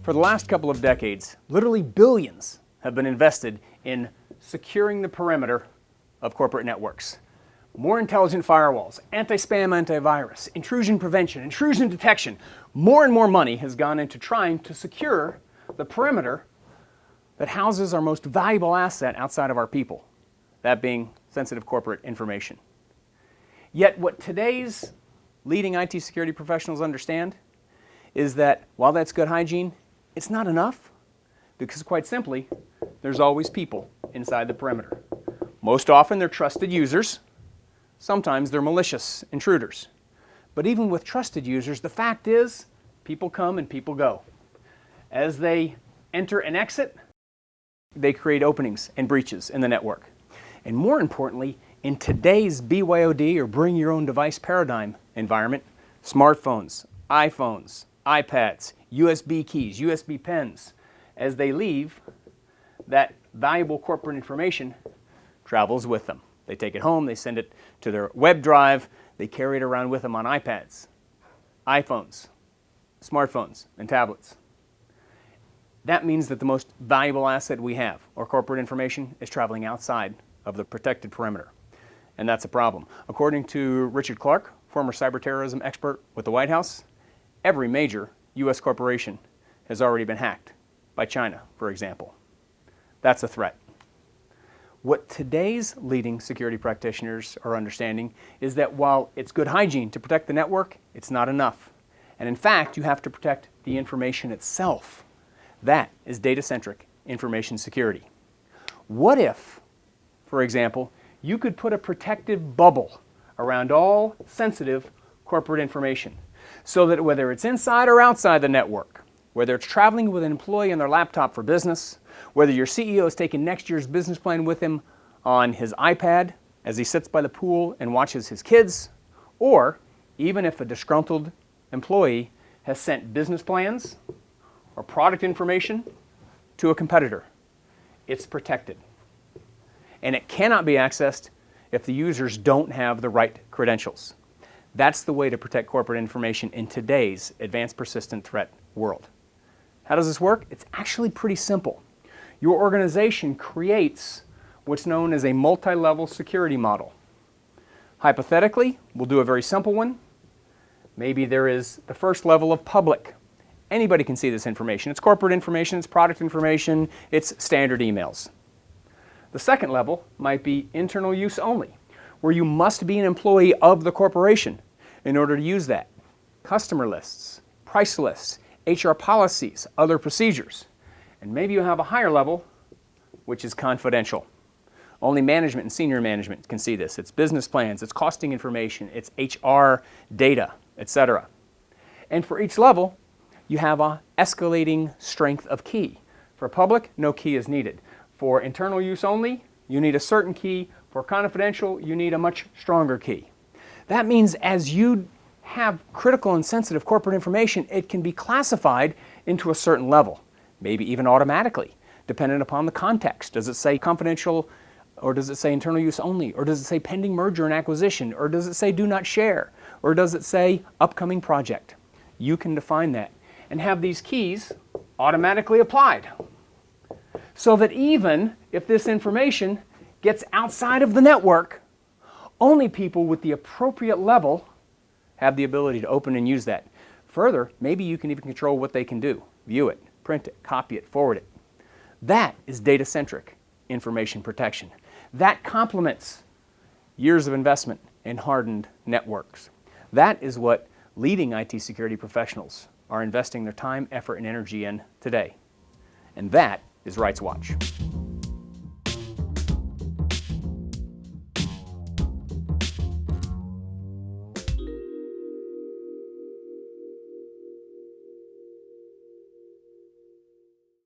For the last couple of decades, literally billions have been invested in securing the perimeter of corporate networks. More intelligent firewalls, anti-spam, antivirus, intrusion prevention, intrusion detection. More and more money has gone into trying to secure the perimeter that houses our most valuable asset outside of our people, that being sensitive corporate information. Yet what today's leading IT security professionals understand is that while that's good hygiene, it's not enough, because quite simply, there's always people inside the perimeter. Most often they're trusted users. Sometimes they're malicious intruders. But even with trusted users, the fact is people come and people go. As they enter and exit, they create openings and breaches in the network. And more importantly, in today's BYOD, or bring your own device paradigm environment, smartphones, iPhones, iPads, USB keys, USB pens, as they leave, that valuable corporate information travels with them. They take it home, they send it to their web drive, they carry it around with them on iPads, iPhones, smartphones, and tablets. That means that the most valuable asset we have, or corporate information, is traveling outside of the protected perimeter. And that's a problem. According to Richard Clark, former cyber terrorism expert with the White House, every major U.S. corporation has already been hacked by China, for example. That's a threat. What today's leading security practitioners are understanding is that while it's good hygiene to protect the network, it's not enough. And in fact, you have to protect the information itself. That is data-centric information security. What if, for example, you could put a protective bubble around all sensitive corporate information so that whether it's inside or outside the network, whether it's traveling with an employee on their laptop for business, whether your CEO is taking next year's business plan with him on his iPad as he sits by the pool and watches his kids, or even if a disgruntled employee has sent business plans or product information to a competitor, it's protected. And it cannot be accessed if the users don't have the right credentials. That's the way to protect corporate information in today's advanced persistent threat world. How does this work? It's actually pretty simple. Your organization creates what's known as a multi-level security model. Hypothetically, we'll do a very simple one. Maybe there is the first level of public. Anybody can see this information. It's corporate information, it's product information, it's standard emails. The second level might be internal use only, where you must be an employee of the corporation in order to use that. Customer lists, price lists, HR policies, other procedures. And maybe you have a higher level, which is confidential. Only management and senior management can see this. It's business plans, it's costing information, it's HR data, etc. And for each level, you have an escalating strength of key. For public, no key is needed. For internal use only, you need a certain key. For confidential, you need a much stronger key. That means as you have critical and sensitive corporate information, it can be classified into a certain level, maybe even automatically, dependent upon the context. Does it say confidential, or does it say internal use only, or does it say pending merger and acquisition, or does it say do not share, or does it say upcoming project? You can define that and have these keys automatically applied, so that even if this information gets outside of the network, only people with the appropriate level have the ability to open and use that. Further, maybe you can even control what they can do. View it, print it, copy it, forward it. That is data-centric information protection. That complements years of investment in hardened networks. That is what leading IT security professionals are investing their time, effort, and energy in today. And that is Rights Watch.